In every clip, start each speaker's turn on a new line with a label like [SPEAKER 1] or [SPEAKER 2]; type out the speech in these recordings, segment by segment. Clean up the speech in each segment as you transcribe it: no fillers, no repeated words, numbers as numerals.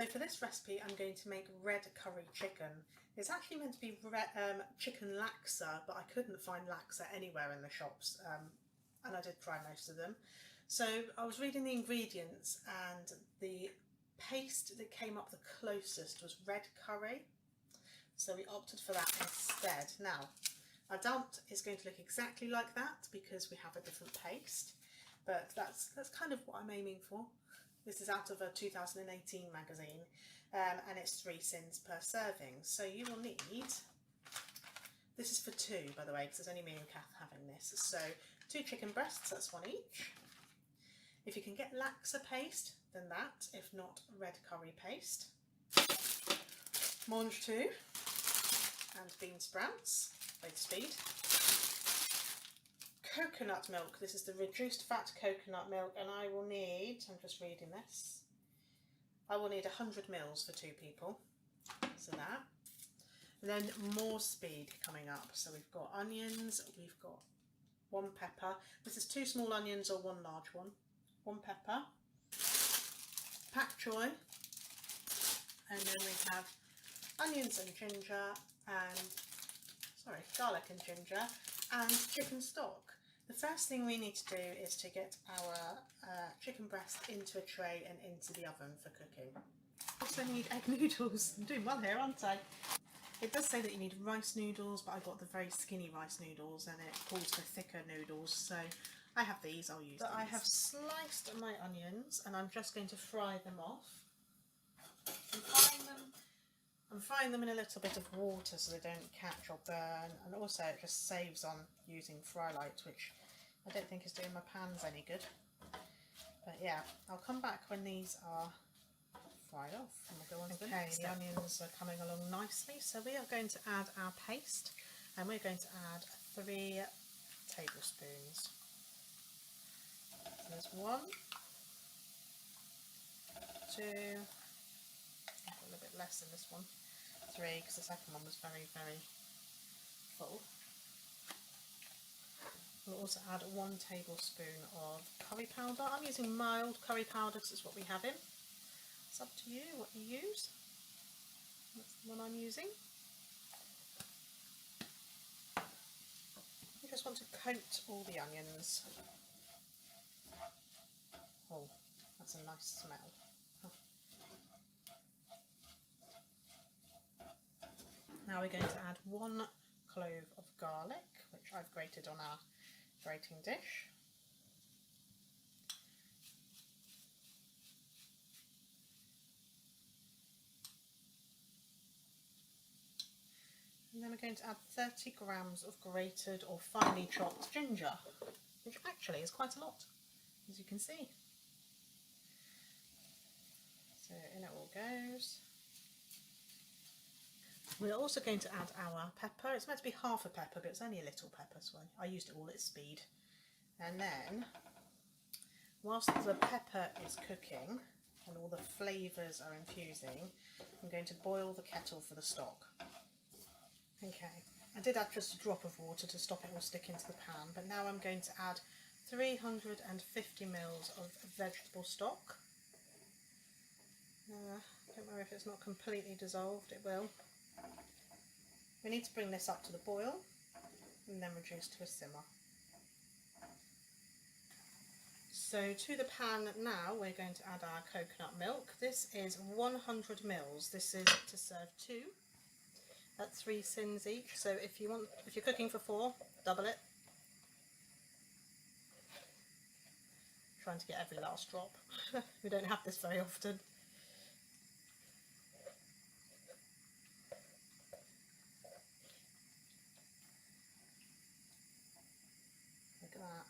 [SPEAKER 1] So for this recipe I'm going to make red curry chicken. It's actually meant to be chicken laksa, but I couldn't find laksa anywhere in the shops, and I did try most of them. So I was reading the ingredients and the paste that came up the closest was red curry. So we opted for that instead. Now, I doubt it's going to look exactly like that because we have a different paste, but that's kind of what I'm aiming for. This is out of a 2018 magazine, and it's 3 sins per serving. So you will need, this is for 2 by the way, because it's only me and Kath having this. So 2 chicken breasts, that's 1 each. If you can get laksa paste, then that, if not red curry paste. Mange 2 and bean sprouts, both speed. Coconut milk, this is the reduced fat coconut milk, and I will need, I'm just reading this, I will need 100 mils for 2 people, so that. And then more speed coming up, so we've got onions, we've got 1 pepper, this is 2 small onions or 1 large one, 1 pepper, pak choy, and then we have onions and ginger, and garlic and ginger, and chicken stock. The first thing we need to do is to get our chicken breast into a tray and into the oven for cooking. Also need egg noodles. I'm doing well here, aren't I? It does say that you need rice noodles, but I got the very skinny rice noodles and it calls for thicker noodles, so I have these, I'll use these. I have sliced my onions and I'm just going to fry them off. I'm frying them in a little bit of water so they don't catch or burn, and also it just saves on using fry light, which I don't think is doing my pans any good. But yeah, I'll come back when these are fried off and we'll go on to the next step. The onions are coming along nicely, so we are going to add our paste, and we're going to add 3 tablespoons. So there's 1, 2, I've got a little bit less in this one, 3, because the second one was very, very full. We'll also add 1 tablespoon of curry powder. I'm using mild curry powder because it's what we have in. It's up to you what you use. That's the one I'm using. You just want to coat all the onions. Oh, that's a nice smell. Now we're going to add 1 clove of garlic, which I've grated on our grating dish. And then we're going to add 30 grams of grated or finely chopped ginger, which actually is quite a lot, as you can see. So in it all goes. We're also going to add our pepper. It's meant to be half a pepper, but it's only a little pepper, so I used it all at speed. And then, whilst the pepper is cooking and all the flavours are infusing, I'm going to boil the kettle for the stock. Okay, I did add just a drop of water to stop it all sticking to the pan, but now I'm going to add 350 mils of vegetable stock. Don't worry if it's not completely dissolved, it will. We need to bring this up to the boil and then reduce to a simmer. So to the pan now we're going to add our coconut milk. This is 100 mils. This is to serve 2 at 3 sins each. So if you're cooking for 4, double it. Trying to get every last drop. We don't have this very often. Look at that.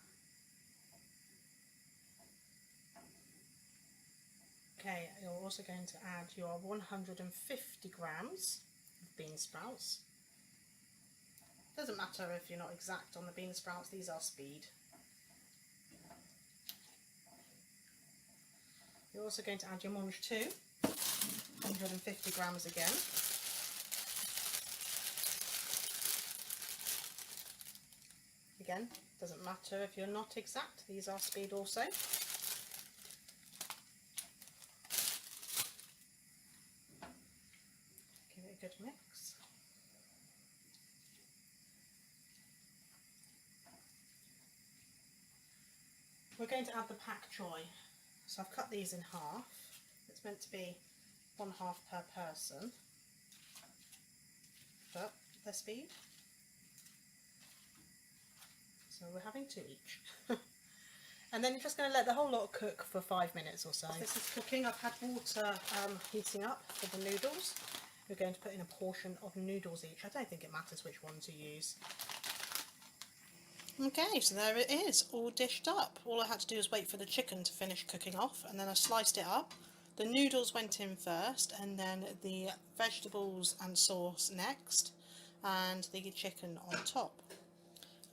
[SPEAKER 1] Okay, you're also going to add your 150 grams of bean sprouts. Doesn't matter if you're not exact on the bean sprouts, these are speed. You're also going to add your mange 2, 150 grams again. Again, doesn't matter if you're not exact, these are speed also. good mix. We're going to add the pak choy. So I've cut these in half. It's meant to be 1/2 per person, but they're speed. So we're having 2 each. And then you're just going to let the whole lot cook for 5 minutes or so. As this is cooking, I've had water heating up for the noodles. We're going to put in a portion of noodles each. I don't think it matters which one to use. Okay, so there it is, all dished up. All I had to do was wait for the chicken to finish cooking off, and then I sliced it up. The noodles went in first, and then the vegetables and sauce next, and the chicken on top.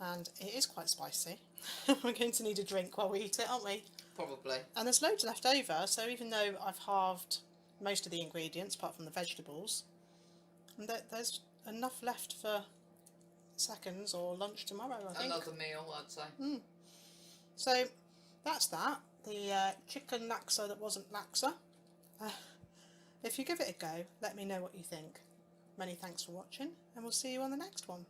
[SPEAKER 1] And it is quite spicy. We're going to need a drink while we eat it, aren't we?
[SPEAKER 2] Probably.
[SPEAKER 1] And there's loads left over, so even though I've halved most of the ingredients, apart from the vegetables, there's enough left for seconds or lunch tomorrow, I think.
[SPEAKER 2] Another meal, I'd say.
[SPEAKER 1] So that's that. The chicken laksa that wasn't laksa. If you give it a go, let me know what you think. Many thanks for watching, and we'll see you on the next one.